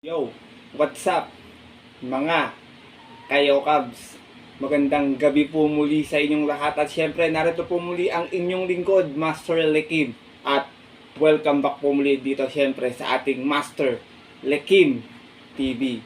Yo, what's up mga kayo Cubs? Magandang gabi po muli sa inyong lahat at syempre narito po muli ang inyong lingkod, Master Lekim. At welcome back po muli dito syempre sa ating Master Lekim TV.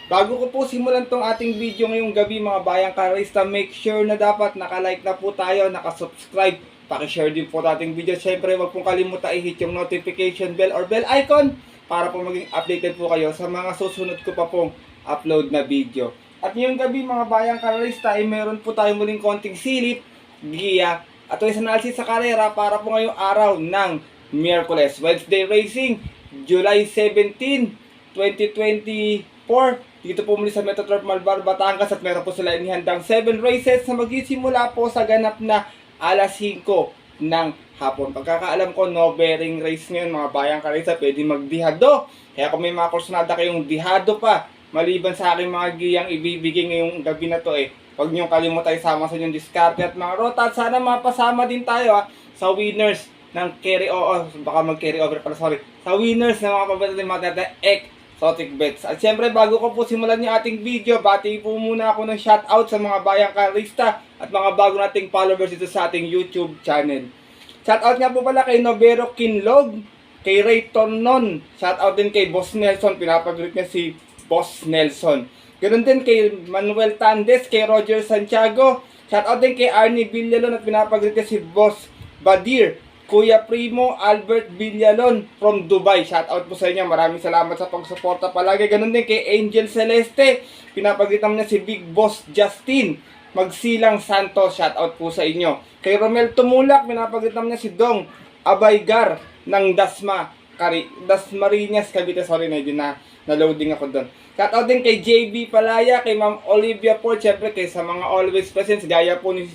Bago ko po simulan tong ating video ngayong gabi mga bayang karista, make sure na dapat nakalike na po tayo, nakasubscribe, pakishare din po ating video. Syempre wag pong kalimutan i-hit yung notification bell or bell icon para po maging updated po kayo sa mga susunod ko pa pong upload na video. At ngayong gabi mga bayang karista ay meron po tayo muling konting silip, giya, at ways analysis sa karera para po ngayong araw ng Miyerkules. Wednesday Racing, July 17, 2024. Dito po muli sa Metroturf Malbar, Batangas at meron po sila inihandang 7 races na magsisimula po sa ganap na alas 5 ng hapon. Pagkakaalam ko, no bearing race ngayon mga bayang karisa, pwede magdihado. Kaya kung may mga kursunada kayong dihado pa, maliban sa aking mga giyang ibibigay ngayong gabi na to huwag niyong kalimutan isama sa inyong diskarte at mga rota. At sana mapasama din tayo sa winners ng carry over, baka mag carry over pala, sorry. Sa winners ng mga pabatid ng mga exotic bets. At syempre bago ko po simulan yung ating video, bati po muna ako ng shoutout sa mga bayang karista at mga bago nating followers dito sa ating YouTube channel. Shoutout nga po pala kay Novero Kinlog, kay Ray Tornon, shoutout din kay Boss Nelson, pinapagrit niya si Boss Nelson. Ganoon din kay Manuel Tandes, kay Roger Santiago, shoutout din kay Arnie Villalon at pinapagrit niya si Boss Badir, Kuya Primo Albert Villalon from Dubai. Shoutout po sa inyo, maraming salamat sa pagsuporta palagi. Ganoon din kay Angel Celeste, pinapagritan niya si Big Boss Justin Magsilang Santos, shoutout po sa inyo. Kay Romel Tumulak, pinapagritan niya si Dong Abaygar ng Dasmariñas, Cavite. Sorry, medyo na-loading ako doon. Shoutout din kay JB Palaya, kay Ma'am Olivia Ford, syempre kay sa mga always presents, gaya po ni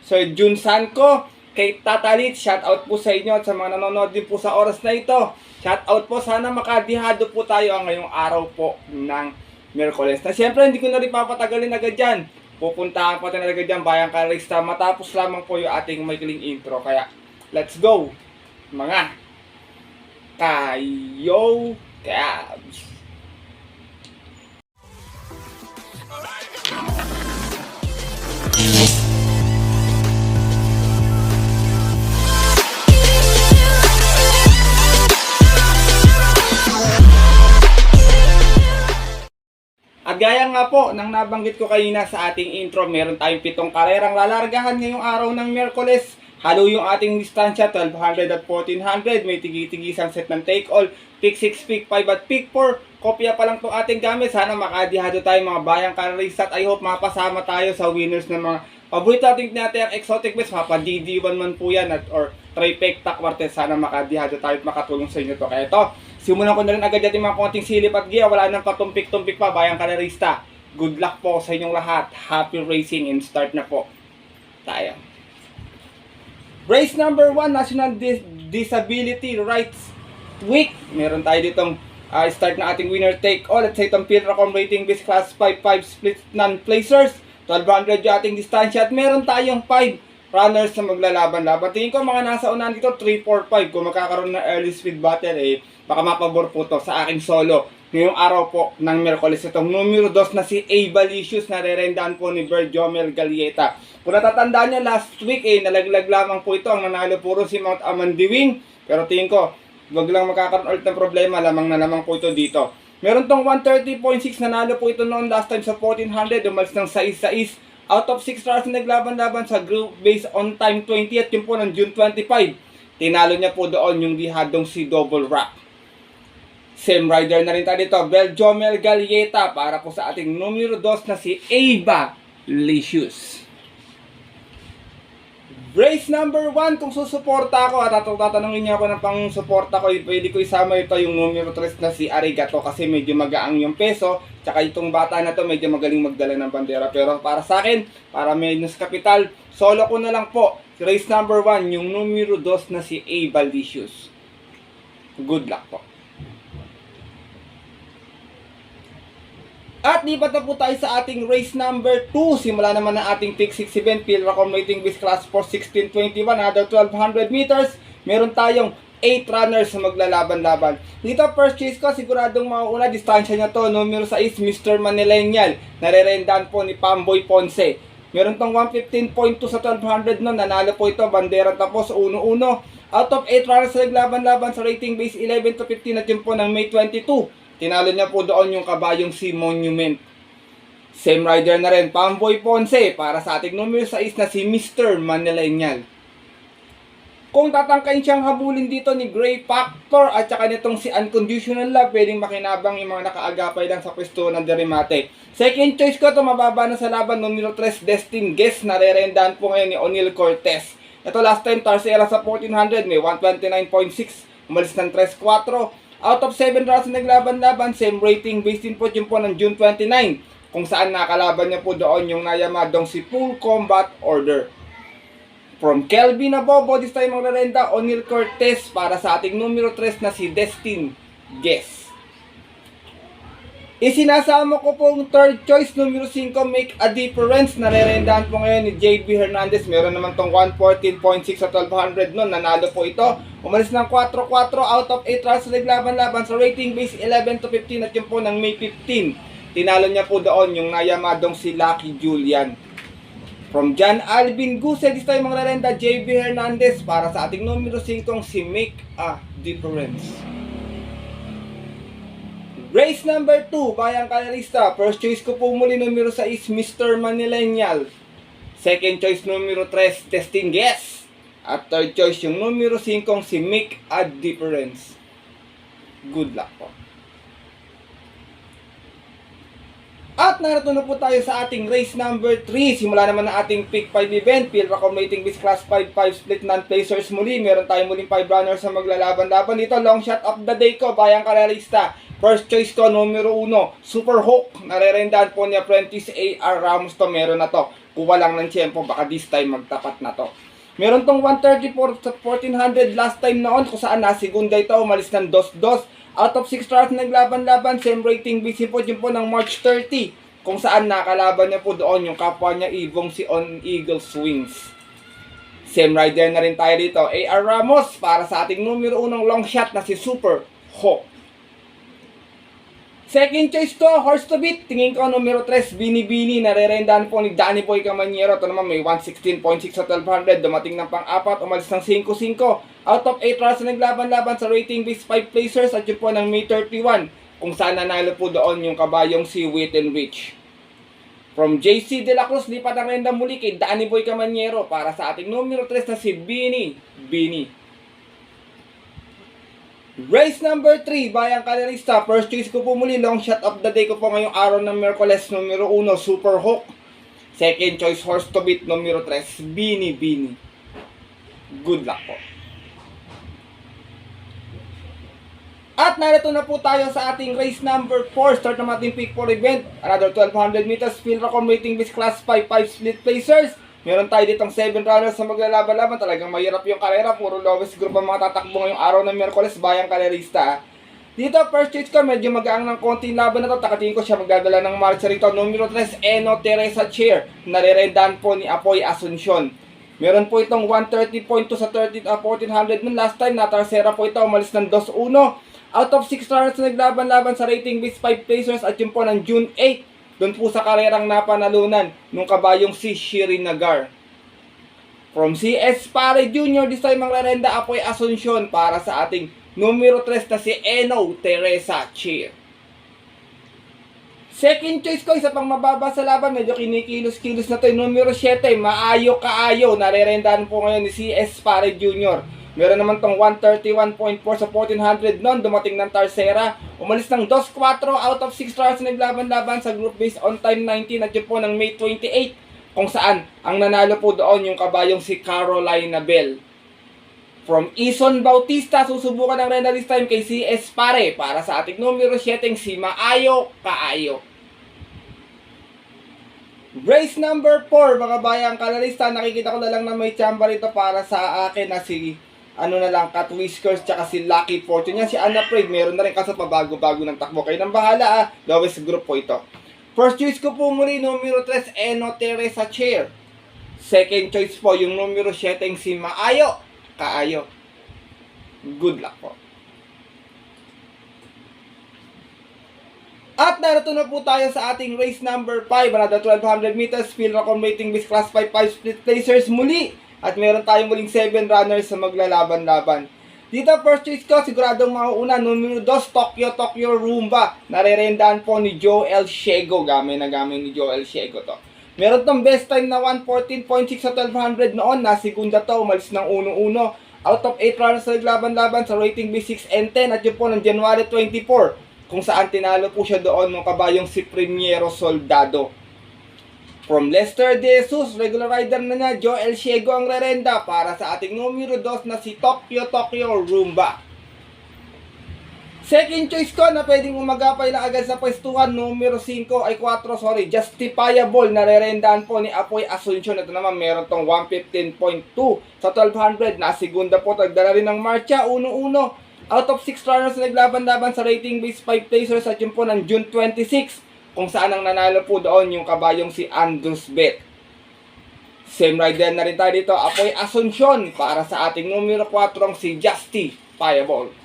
Sir Jun Sanco, kay Tatalit, shoutout po sa inyo at sa mga nanonood din po sa oras na ito. Shoutout po, sana makadihado po tayo ang ngayong araw po ng Miyerkules. Na syempre hindi ko na rin papatagalin agad dyan. Pupuntahan po talaga dyan bayang karista matapos lamang po yung ating maikling intro. Kaya let's go mga kayo Cubs! At gaya nga po nang nabanggit ko kanina sa ating intro, meron tayong 7 karerang lalargahan ngayong araw ng Miyerkules. Halo yung ating distansya, 1200 at 1400. May tigi-tigisang set ng take all, pick 6, pick 5 at pick 4. Kopya pa lang itong ating gamit. Sana makadihado tayo mga bayang karista at I hope mapasama tayo sa winners ng mga paborito natin ang exotic bets. Mapa DD1 man po yan or trifecta quartet. Sana makadihado tayo at makatulong sa inyo to. Kaya ito, simulan ko na rin agad natin mga konting silip at giya. Wala nang patumpik-tumpik pa bayang karista. Good luck po sa inyong lahat. Happy racing and start na po tayo. Race number 1, National Disability Rights Week. Meron tayo ditong start na ating winner take all. At sa itong Pilracom rating base class 5 split non-placers. 1200 yung ating distansya. At meron tayong 5 runners na maglalaban-laban. Tingin ko mga nasa unahan dito 3, 4, 5. Kung magkakaroon ng early speed battle baka mapabor po to sa aking solo ngayong araw po ng Miyerkules. Itong numero 2 na si Avalicious na re-rendahan po ni Berjomel Galieta. Kung natatandaan nyo, last week nalaglag lamang po ito. Ang nanalo puro si Mount Amandiwing. Pero tingin ko, wag lang magkakaroon ulit ng problema. Lamang na lamang po ito dito. Meron tong 130.6, nanalo po ito noon last time sa 1400. Umalis ng 6-6. Out of 6 stars na naglaban-laban sa group based on time 20 at yun po ng June 25. Tinalo niya po doon yung dihadong si Double Rock. Same rider na rin tayo dito, Berjomel Galieta, para po sa ating numero 2 na si Avalicious. Race number 1, kung susuporta ako at tatanungin niya ako ng pang-suporta ko, pwede ko isama ito yung numero 3 na si Arigato kasi medyo magaang yung peso, tsaka itong bata na to medyo magaling magdala ng bandera. Pero para sa akin, para menos kapital, solo ko na lang po. Race number 1, yung numero 2 na si Avalicious. Good luck po. At lipat na po tayo sa ating race number 2. Simula naman ang ating pick 6 event, Pilracom rating base class for 1621, another 1200 meters. Meron tayong 8 runners na maglalaban-laban. Dito, first choice ko, siguradong mauuna. Distansya niya to. Numero 6, Mr. Manilenial. Narerendahan po ni Pamboy Ponce. Meron tong 115.2 sa 1200 no. Nanalo po ito. Bandera tapos 1-1. Out of 8 runners na naglaban-laban sa rating base 11 to 15 at yun po ng May 22. Tinalo niya po doon yung kabayong si Monument. Same rider na rin, Pamboy Ponce, para sa ating numero 6 na si Mr. Manilenial. Kung tatangkain siyang habulin dito ni Gray Factor at saka nitong si Unconditional Love, pwedeng makinabang yung mga nakaagapay lang sa pwesto ng Derimate. Second choice ko, ito mababa na sa laban, numero 3, Destin Guest, narerendahan po ngayon ni O'Neal Cortez. Ito last time, Tarsera sa 1400, may 129.6, umalis ng 3-4. Out of 7 rounds na naglaban-laban, same rating, based din po yun po ng June 29. Kung saan nakalaban niya po doon yung nayamadong si Full Combat Order. From Kelvin na Bobo, this time magrarenda, O'Neal Cortez para sa ating numero 3 na si Destin Guess. Isinasama ko pong third choice, numero 5, Make a Difference. Narerendahan po ngayon ni JB Hernandez. Meron naman tong 114.6 sa 1200 noon. Nanalo po ito. Umalis ng 4-4 out of 8 rounds na naglaban-laban sa rating base 11 to 15 at yun po ng May 15. Tinalo niya po doon yung nayamadong si Lucky Julian. From John Alvin Guse, this time magrarenda, JB Hernandez para sa ating numero 5 si Make a Difference. Race number 2, Bayang Kalerista. First choice ko po muli numero 6, Mr. Manilenial. Second choice numero 3, Testing Guess. At third choice yung numero 5 si Make a Difference. Good luck po. At narito na po tayo sa ating race number 3. Simula naman ang ating Pick 5 event. Field accommodating this class 5 split non-placers muli. Meron tayong muling 5 runners na maglalaban-laban dito. Long shot of the day ko, Bayang Kalerista. First choice ko, numero 1, Super Hook. Narerendahan po ni Apprentice A.R. Ramos to. Meron na to. Kuha lang ng tiyempo, baka this time magtapat na to. Meron tong 134 sa 1400 last time noon kung saan nasigunda ito. Umalis ng 2-2. Out of 6 stars na naglaban-laban, same rating busy po yun po ng March 30. Kung saan nakalaban niya po doon yung kapwa niya Ibong si On Eagle Swings. Same rider na rin tayo dito. A.R. Ramos para sa ating numero 1 long shot na si Super Hawk. Second choice ko, Horse to Beat. Tingin ko numero 3, Bini Bini. Narerendahan po ni Danny Boy Camaniero. Ito naman may 116.6 sa 1200. Dumating ng pang-4. Umalis ng 5-5. Out of 8 rounds na naglaban-laban sa rating base 5 placers. At yun po ng May 31. Kung saan nanalo po doon yung kabayong si Wit and Rich. From JC De La Cruz, lipat ang renda muli kay Danny Boy Camaniero. Para sa ating numero 3 na si Bini Bini. Race number 3, Bayang Kalerista. First choice ko po muli, long shot of the day ko po ngayong araw ng Merkules, numero 1, Super Hawk. Second choice, Horse to Beat, numero 3, Bini Bini. Good luck po. At narito na po tayo sa ating race number 4. Start ng ating Pick 4 event. Another 1200 meters, field accommodating with class 5 split placers. Meron tayo ditong 7 runners na maglalaban-laban. Talagang mahirap yung karera. Puro lowest group ang mga tatakbo ngayong araw ng Merkules, Bayang Kalerista. Dito, first choice ko, medyo magaang ng konting laban na to. Takatingin ko siya magdadala ng marcha rito. Numero 3, Eno Teresa Chair. Narerendahan po ni Apoy Asuncion. Meron po itong 130.2 sa 1400 nun. Last time, natarsera po ito. Umalis ng 2-1. Out of 6 runners na naglaban-laban sa rating base 5 placers at yun po ng June 8. Doon po sa karerang napanalunan nung kabayong si Shirin Nagar. From CS Pare Jr., this time ang rerenda Apoy Asuncion para sa ating numero 3 na si Eno Teresa Cheer. Second choice ko, isa pang mababa sa laban, medyo kinikilos-kilos na to. Numero 7, Maayo Kaayo. Narerendahan po ngayon ni CS Pare Jr. Meron naman tong 131.4 sa 1400 noon, dumating ng Tarsera. Umalis ng 2-4 out of 6 stars na naglaban-laban sa group base on time 19 at yun po ng May 28. Kung saan, ang nanalo po doon yung kabayong si Carolina Bell. From Ison Bautista, susubukan ng renda this time kay CS Pare para sa ating numero 7 si Maayo Kaayo. Race number 4, mga Bayang Kalerista. Nakikita ko na lang na may chamba rito para sa akin na si Cat Whiskers, tsaka si Lucky Fortune. Yan, si Anna Prade, meron na rin kaso pabago-bago ng takbo. Kayo nang bahala lowest group po ito. First choice ko po muli, numero 3, Eno Teresa Chair. Second choice po, yung numero 7, si Maayo Kaayo. Good luck po. At narito na po tayo sa ating race number 5, another 1200 meters, field record rating with class 5 split placers muli. At meron tayong muling 7 runners sa maglalaban-laban. Dito first choice ko, siguradong mauuna, numero 2, Tokyo Rumba. Narerendahan po ni Joel Ciego, gamay ni Joel Ciego to. Meron tong best time na 1:14.6 sa 1200 noon, na segunda to, umalis ng 1-1. Out of 8 runners sa naglaban-laban sa rating B6 and 10, at yun po ng January 24. Kung saan tinalo po siya doon ng kabayong si Primiero Soldado. From Lester De Jesus, regular rider na niya, Joel Ciego ang rerenda para sa ating numero 2 na si Tokyo Rumba. Second choice ko na pwedeng umagapay na agad sa pwestuhan, numero 5 ay 4, Justifiable na rerendahan po ni Apoy Asuncion. Ito naman meron tong 115.2 sa 1200 na segunda po, tagdala rin ng marcha, 1-1. Out of 6 runners na naglaban-laban sa rating base 5 placers at yun po ng June 26, kung saan ang nanalo po doon yung kabayong si Andrews Bet. Same rider na rin tayo dito, Apoy Asuncion para sa ating numero 4 si Justifiable.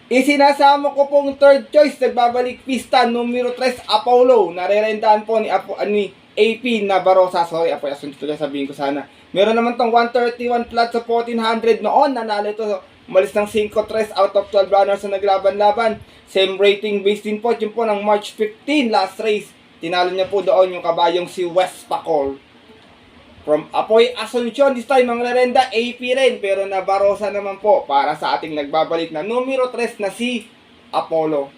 Isinasama ko pong third choice, nagbabalik pista, numero 3 Apollo, narerendahan po ni AP Nabarosa. Sorry, Apoy Asuncion, sabihin ko sana. Meron naman tong 131 flat sa 1400 noon, nanalo ito. Umalis ng 5-3 out of 12 runners na naglaban-laban. Same rating base din po, yun po ng March 15, last race. Tinalo niya po doon yung kabayong si West Pacol. From Apoy Asuncion, this time ang rerenda AP rin, pero Nabarosa naman po para sa ating nagbabalik na numero 3 na si Apollo.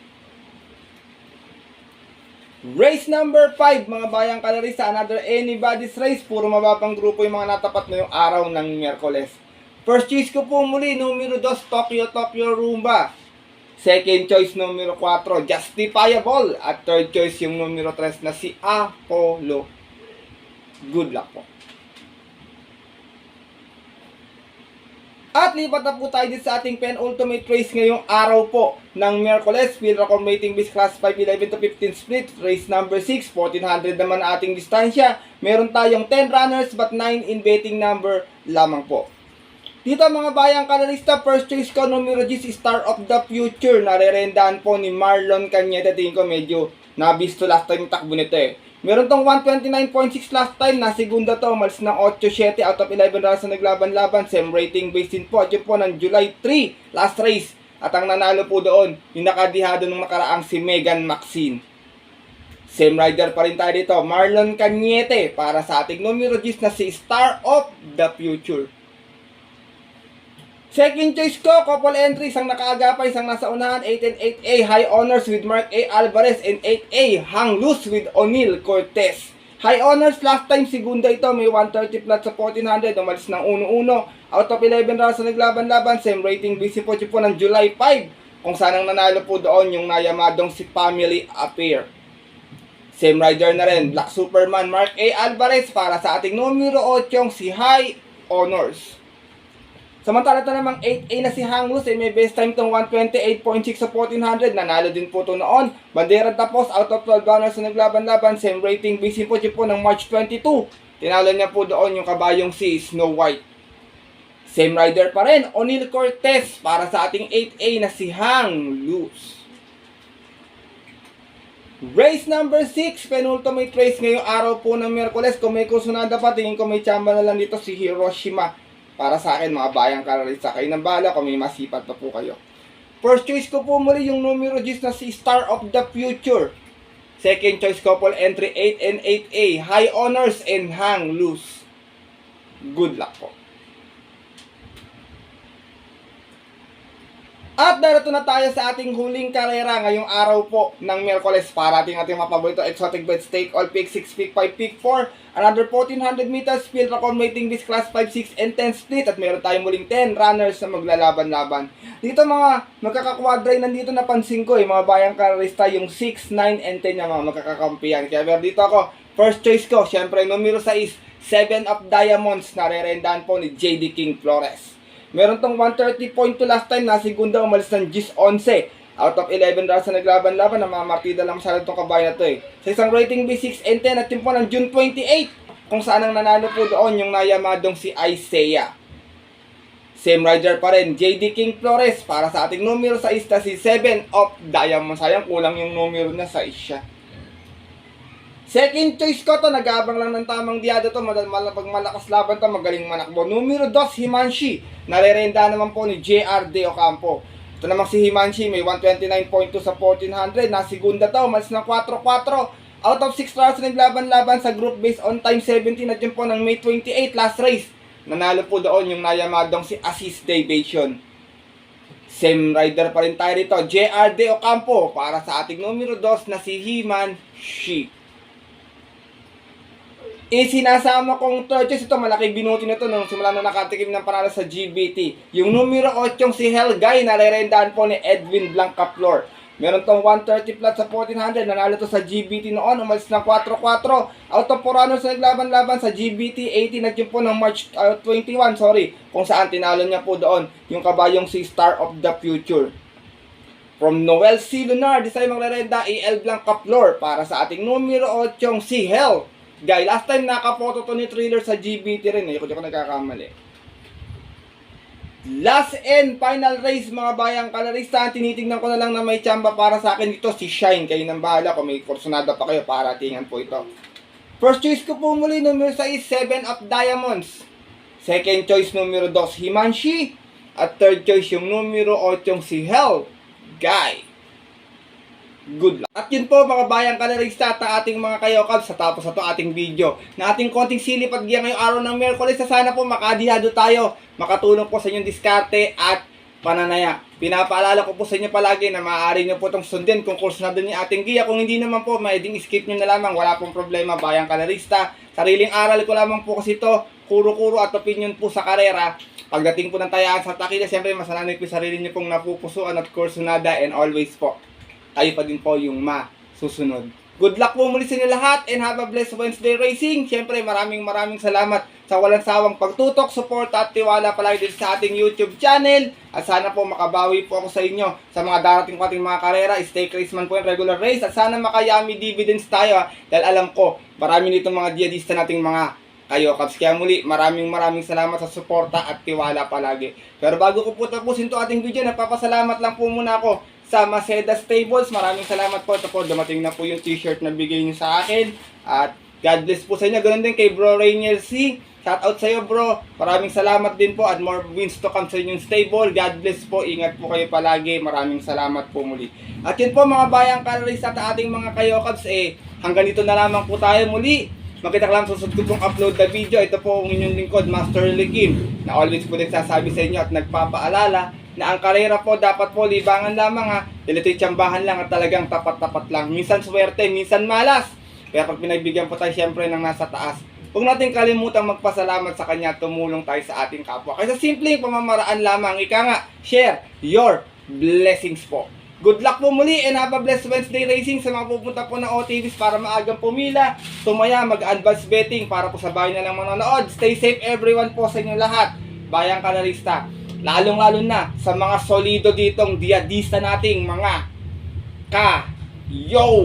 Race number 5, mga bayang kalarista, another anybody's race. Puro mababang grupo yung mga natapat na yung araw ng Miyerkules. First choice ko po muli, numero 2, Tokyo Rumba. Second choice, numero 4, Justifiable. At third choice, yung numero 3 na si Apollo. Good luck po. At lipat na po tayo dito sa ating penultimate race ngayong araw po ng Miyerkules. Field record rating base class 5, 11 to 15 split. Race number 6, 1400 naman ating distansya. Meron tayong 10 runners but 9 in betting number lamang po. Dito mga bayang kalarista, first choice ko, numero 10, Star of the Future. Narerendahan po ni Marlon Cañete. Tingin ko medyo nabisto last time yung takbo nito eh. Meron tong 129.6 last time, na segunda to, umalis ng 8-7 out of 11 runs na naglaban-laban. Same rating base din po, at yun po ng July 3, last race. At ang nanalo po doon, yung nakadihado nung nakaraang si Megan Maxine. Same rider pa rin tayo dito, Marlon Cañete, para sa ating numero 10 na si Star of the Future. Second choice ko, couple entries, ang nakaagapay, isang nasa unahan, 8 and 8A, High Honors with Mark A. Alvarez, and 8A, Hang Loose with O'Neal Cortez. High Honors, last time, segunda ito, may 130 flat sa 1400, umalis ng 1-1, out of 11 rounds na naglaban-laban, same rating, busy po ng July 5, kung saan ang nanalo po doon yung nayamadong si Family Affair. Same rider na rin, Black Superman, Mark A. Alvarez, para sa ating numero 8, si High Honors. Samantala ito namang 8A na si Hang Loose, may best time itong 128.6 sa 1400. Nanalo din po ito noon. Bandera tapos, out of 12 runners na naglaban-laban. Same rating, busy po ng March 22. Tinalo niya po doon yung kabayong si Snow White. Same rider pa rin, O'Neal Cortez, para sa ating 8A na si Hang Loose. Race number 6, penultimate race ngayong araw po ng Miyerkules. Kung may kusunada pa, tingin ko may chamba na lang dito si Hiroshima. Para sa akin, mga bayang kalarista, kayo ng bala kung may masipat pa po kayo. First choice ko po muli yung numero 10 na si Star of the Future. Second choice couple entry 8 and 8A, High Honors and Hang Loose. Good luck po. At narito na tayo sa ating huling karera ngayong araw po ng Miyerkules para ating mapaborito exotic bet stake all pick 6 pick 5 pick 4. Another 1400 meters field record rating this class 5, 6 and 10 split, at meron tayong muling 10 runners na maglalaban-laban. Dito mga magkakakwadray, nandito napansin ko mga bayang karista yung 6, 9 and 10 yung mga magkakakampiyan. Kaya meron dito ako, first choice ko, syempre numero 6, 7 of Diamonds, na rerendahan po ni JD King Flores. Meron tong 130.2 last time, na segunda umalis ng 10-11. Out of 11 rounds na naglaban-laban, na mga martida lang masyado itong kabayan na to eh. Sa isang rating B6 and 10 at yun po ng June 28, kung saan ang nanalo po doon yung nayamadong si Isaiah. Same rider pa rin, JD King Flores. Para sa ating numero 6 na si 7 of Diamond. Sayang, kulang yung numero na 6 siya. Second choice ko to, nag-aabang lang ng tamang diado to. Pag malakas laban to, magaling manakbo. Numero 2, Himanshi. Narerenda naman po ni JR De Ocampo. Ito naman si Himanshi, may 129.2 sa 1400. Nasigunda to, malis ng 4-4. Out of 6 rounds na naglaban-laban sa group based on time 17 at yun po ng May 28 last race. Nanalo po doon yung nayamadong si Assist Davation. Same rider pa rin tayo rito, JR De Ocampo. Para sa ating numero 2 na si Himanshi. Sinasama kong third choice, ito malaki binuti na ito nung simula na nakatikim ng panalo sa GBT. Yung numero 8 si Helgay, narerendaan po ni Edwin Blancaflor. Meron tong 130 plus sa 1400, nanalo to sa GBT noon, umalis ng 4-4. Out of 4 runners na naglaban-laban sa GBT 18 at yun po ng March 21, kung saan tinalo niya po doon yung kabayong si Star of the Future. From Noel C. Lunar, di sa'yo maglarenda, EL Blancaflor. Para sa ating numero 8 si Hell. Guy, last time nakapoto to ni Thriller sa GBT rin eh, kung di ko nagkakamali. Last and final race mga bayang kalarista. Tinitingnan ko na lang na may tsamba para sa akin dito si Shine. Kayo nang bahala kung may kursunada pa kayo para tingnan po ito. First choice ko po muli numero 6, 7 of Diamonds. Second choice numero 2 Himanshi. At third choice yung numero 8 si Hell Guy. Good luck. At yun po mga bayang kalarista at ating mga kayokab sa tapos na to ating video na ating konting silip at giya ngayong araw ng Miyerkules na sana po makadihado tayo, makatulong po sa inyong diskarte at pananaya. Pinapaalala ko po sa inyo palagi na maaari nyo po itong sundin kung kurso na din yung ating giya. Kung hindi naman po, maeding skip nyo na lamang, wala pong problema bayang kalarista. Sariling aral ko lamang po kasi ito, kuro-kuro at opinion po sa karera. Pagdating po ng tayaan sa takila, siyempre masananay po sarili nyo pong napupusuan at kursunada and always po kayo pa din po yung masusunod. Good luck po muli sa inyo lahat and have a blessed Wednesday racing. Siyempre maraming salamat sa walang sawang pagtutok, support at tiwala palagi din sa ating YouTube channel. At sana po makabawi po ako sa inyo sa mga darating ko ating mga karera. Stay crazy man po yung regular race at sana makayami dividends tayo dahil alam ko marami nito mga diadista nating mga kayokabs. Kaya muli maraming salamat sa suporta at tiwala palagi. Pero bago ko po tapusin to ating video, nagpapasalamat lang po muna ako sa Maceda Stables. Maraming salamat po. Ito po, dumating na po yung t-shirt na bigay niyo sa akin. At God bless po sa inyo. Ganun din kay Bro Rainier C. Shout out sa iyo bro. Maraming salamat din po. And more wins to come sa inyong stable. God bless po. Ingat po kayo palagi. Maraming salamat po muli. At yun po mga bayang kalaris at ating mga kayokabs. Hanggang dito na lamang po tayo muli. Makita lang susunod ko pong upload na video. Ito po ang inyong lingkod, Master Likim, na always po din sasabi sa inyo at nagpapaalala na ang karera po dapat po libangan lamang ha. Dito tsambahan lang at talagang tapat-tapat lang. Minsan swerte, minsan malas. Kaya pag pinagbigyan po tayo siyempre ng nasa taas, huwag natin kalimutang magpasalamat sa kanya at tumulong tayo sa ating kapwa. Kaya sa simpleng pamamaraan lamang, ika nga, share your blessings po. Good luck po muli and have a blessed Wednesday racing sa mga pupunta po ng OTVs para maagang pumila. Tumaya, mag-advance betting para po sa bahay na lang manonood. Stay safe everyone po sa inyo lahat. Bayang kalarista. Lalong-lalo na sa mga solido ditong diadista nating mga ka-yo-ka.